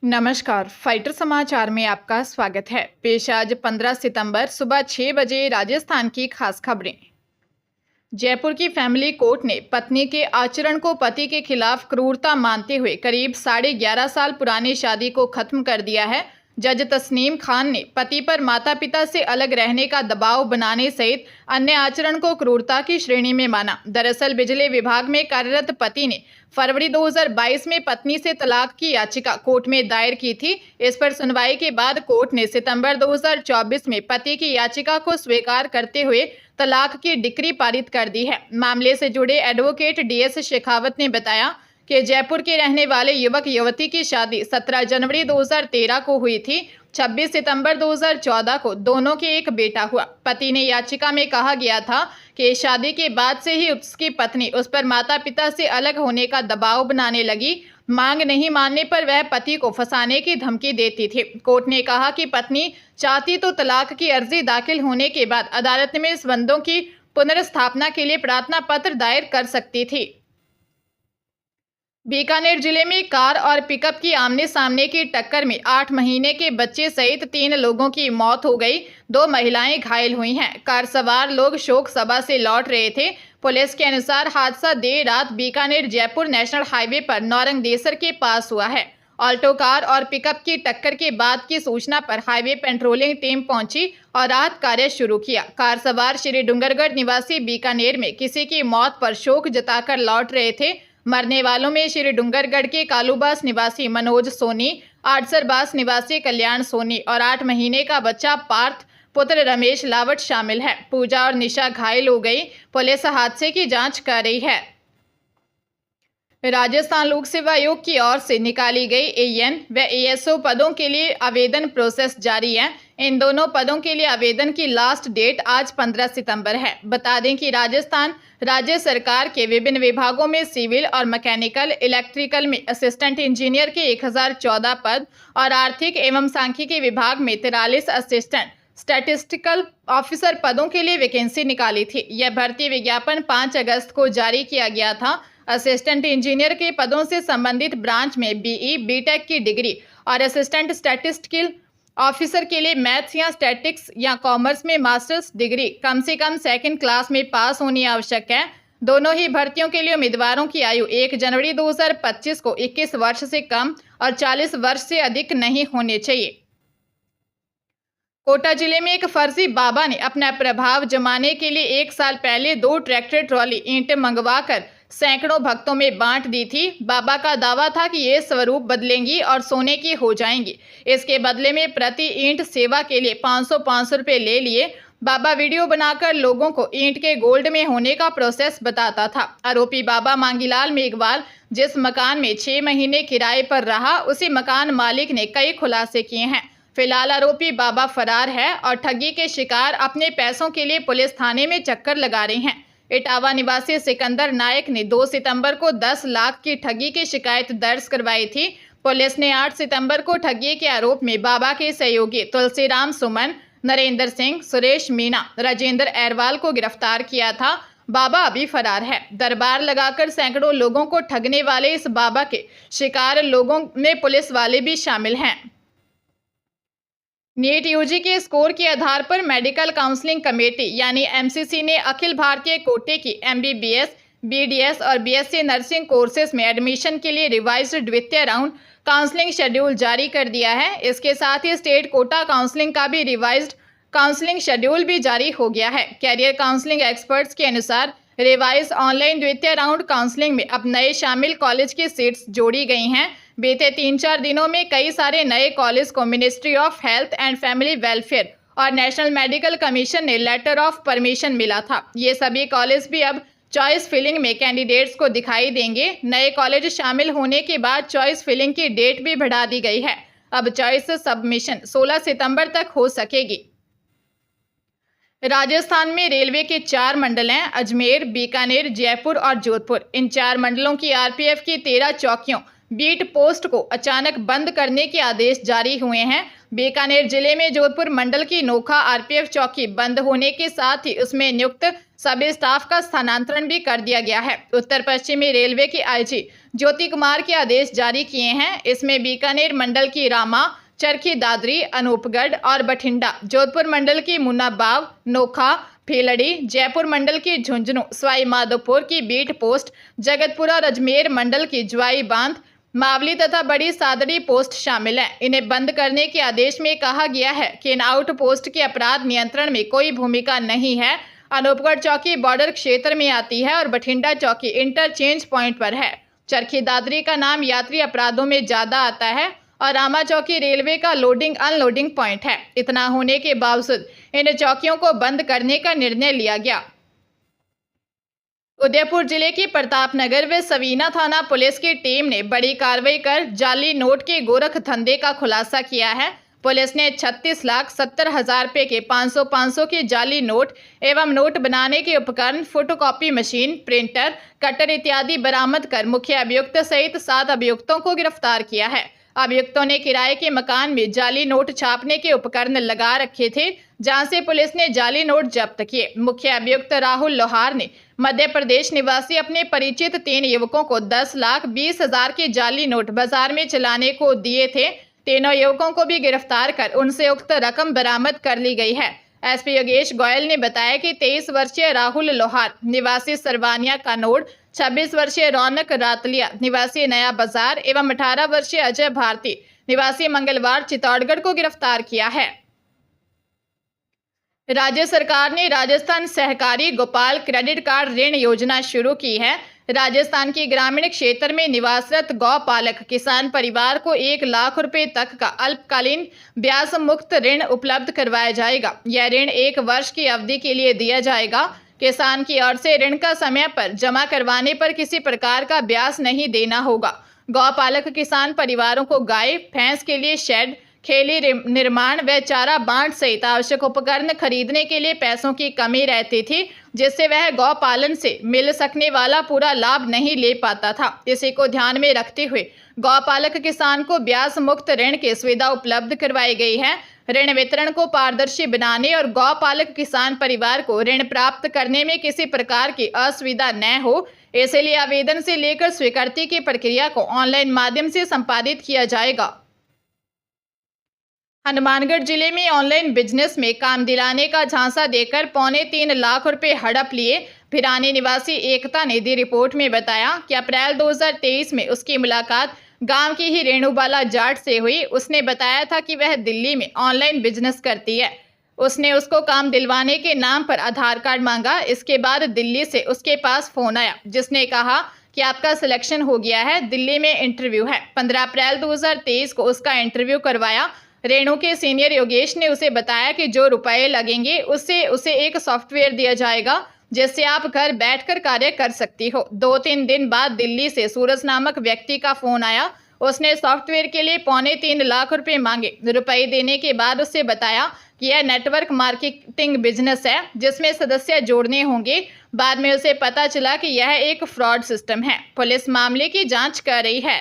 नमस्कार, फाइटर समाचार में आपका स्वागत है। पेश आज 15 सितंबर सुबह 6 बजे राजस्थान की खास खबरें। जयपुर की फैमिली कोर्ट ने पत्नी के आचरण को पति के खिलाफ क्रूरता मानते हुए करीब 11.5 साल पुरानी शादी को खत्म कर दिया है। जज तस्नीम खान ने पति पर माता पिता से अलग रहने का दबाव बनाने सहित अन्य आचरण को क्रूरता की श्रेणी में माना। दरअसल बिजली विभाग में कार्यरत पति ने फरवरी 2022 में पत्नी से तलाक की याचिका कोर्ट में दायर की थी। इस पर सुनवाई के बाद कोर्ट ने सितंबर 2024 में पति की याचिका को स्वीकार करते हुए तलाक की डिक्री पारित कर दी है। मामले से जुड़े एडवोकेट डीएस शेखावत ने बताया कि जयपुर के रहने वाले युवक युवती की शादी 17 जनवरी 2013 को हुई थी। 26 सितंबर 2014 को दोनों के एक बेटा हुआ। पति ने याचिका में कहा गया था कि शादी के बाद से ही उसकी पत्नी उस पर माता पिता से अलग होने का दबाव बनाने लगी। मांग नहीं मानने पर वह पति को फंसाने की धमकी देती थी। कोर्ट ने कहा कि पत्नी चाहती तो तलाक की अर्जी दाखिल होने के बाद अदालत में संबंधों की पुनर्स्थापना के लिए प्रार्थना पत्र दायर कर सकती थी। बीकानेर जिले में कार और पिकअप की आमने सामने की टक्कर में 8 महीने के बच्चे सहित 3 लोगों की मौत हो गई। 2 महिलाएं घायल हुई हैं। कार सवार लोग शोक सभा से लौट रहे थे। पुलिस के अनुसार हादसा देर रात बीकानेर जयपुर नेशनल हाईवे पर नौरंगदेसर के पास हुआ है। ऑल्टो कार और पिकअप की टक्कर के बाद की सूचना पर हाईवे पेट्रोलिंग टीम पहुंची और राहत कार्य शुरू किया। कार सवार श्री डूंगरगढ़ निवासी बीकानेर में किसी की मौत पर शोक जताकर लौट रहे थे। मरने वालों में श्री डूंगरगढ़ के कालूबास निवासी मनोज सोनी, आडसरबास निवासी कल्याण सोनी और 8 महीने का बच्चा पार्थ पुत्र रमेश लावट शामिल है। पूजा और निशा घायल हो गई। पुलिस हादसे की जांच कर रही है। राजस्थान लोक सेवा आयोग की ओर से निकाली गई एएन व एएसओ पदों के लिए आवेदन प्रोसेस जारी है। इन दोनों पदों के लिए आवेदन की लास्ट डेट आज 15 सितंबर है। बता दें कि राजस्थान राज्य सरकार के विभिन्न विभागों में सिविल और मैकेनिकल, इलेक्ट्रिकल में असिस्टेंट इंजीनियर के 1014 पद और आर्थिक एवं सांख्यिकी विभाग में 43 असिस्टेंट स्टैटिस्टिकल ऑफिसर पदों के लिए वैकेंसी निकाली थी। यह भर्ती विज्ञापन 5 अगस्त को जारी किया गया था। असिस्टेंट इंजीनियर के पदों से संबंधित ब्रांच में बीई, बीटेक की डिग्री और असिस्टेंट स्टैटिस्टिकल ऑफिसर के लिए मैथ्स या स्टैटिक्स या कॉमर्स में मास्टर्स डिग्री कम से कम 2nd क्लास में पास होनी आवश्यक है। दोनों ही भर्तियों के लिए उम्मीदवारों की आयु 1 जनवरी 2025 को 21 वर्ष से कम और 40 वर्ष से अधिक नहीं होने चाहिए। कोटा जिले में एक फर्जी बाबा ने अपना प्रभाव जमाने के लिए 1 साल पहले 2 ट्रैक्टर ट्रॉली ईंटें मंगवाकर सैकड़ों भक्तों में बांट दी थी। बाबा का दावा था कि ये स्वरूप बदलेंगी और सोने की हो जाएंगी। इसके बदले में प्रति ईंट सेवा के लिए 500 रुपये ले लिए। बाबा वीडियो बनाकर लोगों को ईंट के गोल्ड में होने का प्रोसेस बताता था। आरोपी बाबा मांगीलाल मेघवाल जिस मकान में 6 महीने किराए पर रहा, उसी मकान मालिक ने कई खुलासे किए हैं। फिलहाल आरोपी बाबा फरार है और ठगी के शिकार अपने पैसों के लिए पुलिस थाने में चक्कर लगा रहे हैं। इटावा निवासी सिकंदर नायक ने 2 सितंबर को 10 लाख की ठगी की शिकायत दर्ज करवाई थी। पुलिस ने 8 सितंबर को ठगी के आरोप में बाबा के सहयोगी तुलसीराम सुमन, नरेंद्र सिंह, सुरेश मीणा, राजेंद्र एरवाल को गिरफ्तार किया था। बाबा अभी फरार है। दरबार लगाकर सैकड़ों लोगों को ठगने वाले इस बाबा के शिकार लोगों में पुलिस वाले भी शामिल हैं। नीट यूजी के स्कोर के आधार पर मेडिकल काउंसलिंग कमेटी यानी एमसीसी ने अखिल भारतीय कोटि की एमबीबीएस, बीडीएस और बीएससी नर्सिंग कोर्सेज में एडमिशन के लिए रिवाइज्ड द्वितीय राउंड काउंसलिंग शेड्यूल जारी कर दिया है। इसके साथ ही स्टेट कोटा काउंसलिंग का भी रिवाइज्ड काउंसलिंग शेड्यूल भी जारी हो गया है। कैरियर काउंसलिंग एक्सपर्ट्स के अनुसार रिवाइज ऑनलाइन द्वितीय राउंड काउंसलिंग में अब नए शामिल कॉलेज की सीट्स जोड़ी गई हैं। बीते 3-4 दिनों में कई सारे नए कॉलेज को ministry of health and family welfare और नेशनल मेडिकल कमीशन ने लेटर ऑफ परमिशन मिला था। ये सभी कॉलेज भी अब चॉइस फिलिंग में कैंडिडेट्स को दिखाई देंगे। नए कॉलेज शामिल होने के बाद चॉइस फिलिंग की डेट भी बढ़ा दी गई है। अब चॉइस सबमिशन 16 सितंबर तक हो सकेगी। राजस्थान में रेलवे के 4 मंडल हैं, अजमेर, बीकानेर, जयपुर और जोधपुर। इन 4 मंडलों की आरपीएफ की 13 चौकियों बीट पोस्ट को अचानक बंद करने के आदेश जारी हुए हैं। बीकानेर जिले में जोधपुर मंडल की नोखा आरपीएफ चौकी बंद होने के साथ ही उसमें नियुक्त सभी स्टाफ का स्थानांतरण भी कर दिया गया है। उत्तर पश्चिमी रेलवे के आईजी ज्योति कुमार के आदेश जारी किए हैं। इसमें बीकानेर मंडल की रामा, चरखी दादरी, अनूपगढ़ और बठिंडा, जोधपुर मंडल की मुन्नाबाव, नोखा, फेलड़ी, जयपुर मंडल की झुंझुनू, सवाई माधोपुर की बीट पोस्ट, जगतपुरा और अजमेर मंडल की ज्वाई बांध, मावली तथा बड़ी सादड़ी पोस्ट शामिल हैं। इन्हें बंद करने के आदेश में कहा गया है कि इन आउट पोस्ट के अपराध नियंत्रण में कोई भूमिका नहीं है। अनूपगढ़ चौकी बॉर्डर क्षेत्र में आती है और बठिंडा चौकी इंटरचेंज पॉइंट पर है। चरखी दादरी का नाम यात्री अपराधों में ज्यादा आता है और रामा चौकी रेलवे का लोडिंग अनलोडिंग पॉइंट है। इतना होने के बावजूद इन चौकियों को बंद करने का निर्णय लिया गया। उदयपुर जिले की प्रतापनगर व सवीना थाना पुलिस की टीम ने बड़ी कार्रवाई कर जाली नोट के गोरख धंधे का खुलासा किया है। पुलिस ने 36,70,000 रुपए के 500 के जाली नोट एवं नोट बनाने के उपकरण, फोटोकॉपी मशीन, प्रिंटर, कटर इत्यादि बरामद कर मुख्य अभियुक्त सहित 7 अभियुक्तों को गिरफ्तार किया है। अभियुक्तों ने किराए के मकान में जाली नोट छापने के उपकरण लगा रखे थे, जहां से पुलिस ने जाली नोट जब्त किए। मुख्य अभियुक्त राहुल लोहार ने मध्य प्रदेश निवासी अपने परिचित 3 युवकों को 10,20,000 के जाली नोट बाजार में चलाने को दिए थे। तीनों युवकों को भी गिरफ्तार कर उनसे उक्त रकम बरामद कर ली गई है। एसपी योगेश गोयल ने बताया कि 23 वर्षीय राहुल लोहार निवासी सरवानिया कानोड़, 26 वर्षीय रौनक रातलिया निवासी नया बाजार एवं 18 वर्षीय अजय भारती निवासी मंगलवार चित्तौड़गढ़ को गिरफ्तार किया है। राज्य सरकार ने राजस्थान सहकारी गोपाल क्रेडिट कार्ड ऋण योजना शुरू की है। राजस्थान के ग्रामीण क्षेत्र में निवासरत गौपालक किसान परिवार को 1 लाख रुपए तक का अल्पकालीन ब्याज मुक्त ऋण उपलब्ध करवाया जाएगा। यह ऋण 1 वर्ष की अवधि के लिए दिया जाएगा। किसान की ओर से ऋण का समय पर जमा करवाने पर किसी प्रकार का ब्याज नहीं देना होगा। गौपालक किसान परिवारों को गाय, भैंस के लिए शेड, खेली निर्माण व चारा बांट सहित आवश्यक उपकरण खरीदने के लिए पैसों की कमी रहती थी, जिससे वह गौपालन से मिल सकने वाला पूरा लाभ नहीं ले पाता था। इसी को ध्यान में रखते हुए गौपालक किसान को ब्याज मुक्त ऋण की सुविधा उपलब्ध करवाई गई है। ऋण वितरण को पारदर्शी बनाने और गौपालक किसान परिवार को ऋण प्राप्त करने में किसी प्रकार की असुविधा न हो, इसलिए आवेदन से लेकर स्वीकृति की प्रक्रिया को ऑनलाइन माध्यम से संपादित किया जाएगा। हनुमानगढ़ जिले में ऑनलाइन बिजनेस में काम दिलाने का झांसा देकर 3.25 लाख रुपए हड़प लिए भिरानी निवासी एकता ने दी रिपोर्ट में बताया कि अप्रैल 2023 में उसकी मुलाकात गांव की ही रेणुबाला जाट से हुई। उसने बताया था कि वह दिल्ली में ऑनलाइन बिजनेस करती है। उसने उसको काम दिलवाने के नाम पर आधार कार्ड मांगा। इसके बाद दिल्ली से उसके पास फोन आया, जिसने कहा कि आपका सिलेक्शन हो गया है, दिल्ली में इंटरव्यू है। 15 अप्रैल 2023 को उसका इंटरव्यू करवाया। रेणु के सीनियर योगेश ने उसे बताया कि जो रुपए लगेंगे उससे उसे एक सॉफ्टवेयर दिया जाएगा, जिससे आप घर बैठकर कार्य कर सकती हो। 2-3 दिन बाद दिल्ली से सूरज नामक व्यक्ति का फोन आया। उसने सॉफ्टवेयर के लिए 3.25 लाख रुपए मांगे। रुपए देने के बाद उससे बताया कि यह नेटवर्क मार्केटिंग बिजनेस है, जिसमें सदस्य जोड़ने होंगे। बाद में उसे पता चला कि यह एक फ्रॉड सिस्टम है। पुलिस मामले की जांच कर रही है।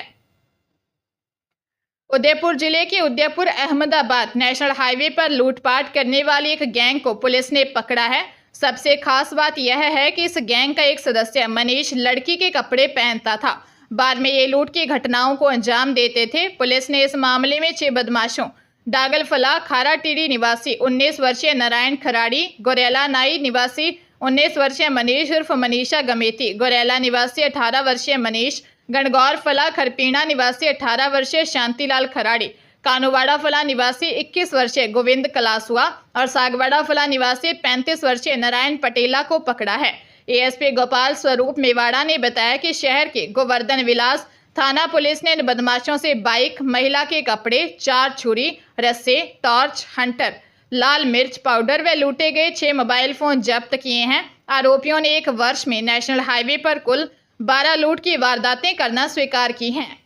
उदयपुर जिले के उदयपुर अहमदाबाद नेशनल हाईवे पर लूटपाट करने वाली एक गैंग को पुलिस ने पकड़ा है। सबसे खास बात यह है कि इस गैंग का एक सदस्य मनीष लड़की के कपड़े पहनता था। बाद में ये लूट की घटनाओं को अंजाम देते थे। पुलिस ने इस मामले में 6 बदमाशों डागलफला खाराटीरी निवासी 19 वर्षीय नारायण खराड़ी, गोरेला नाई निवासी 19 वर्षीय मनीष उर्फ मनीषा गमेती, गोरेला निवासी 18 वर्षीय मनीष, गणगौर फला खरपीना निवासी 18 वर्षीय शांतिलाल खराड़ी, कानूवाड़ा फला निवासी 21 वर्षीय गोविंद कलासुआ और सागवाड़ा फला निवासी 35 वर्षीय नारायण पटेला को पकड़ा है। एएसपी गोपाल स्वरूप मेवाड़ा ने बताया कि शहर के गोवर्धन विलास थाना पुलिस ने इन बदमाशों से बाइक, महिला के कपड़े, 4 छुरी, रस्से, टॉर्च, हंटर, लाल मिर्च पाउडर व लूटे गए 6 मोबाइल फोन जब्त किए हैं। आरोपियों ने 1 वर्ष में नेशनल हाईवे पर कुल 12 लूट की वारदातें करना स्वीकार की हैं।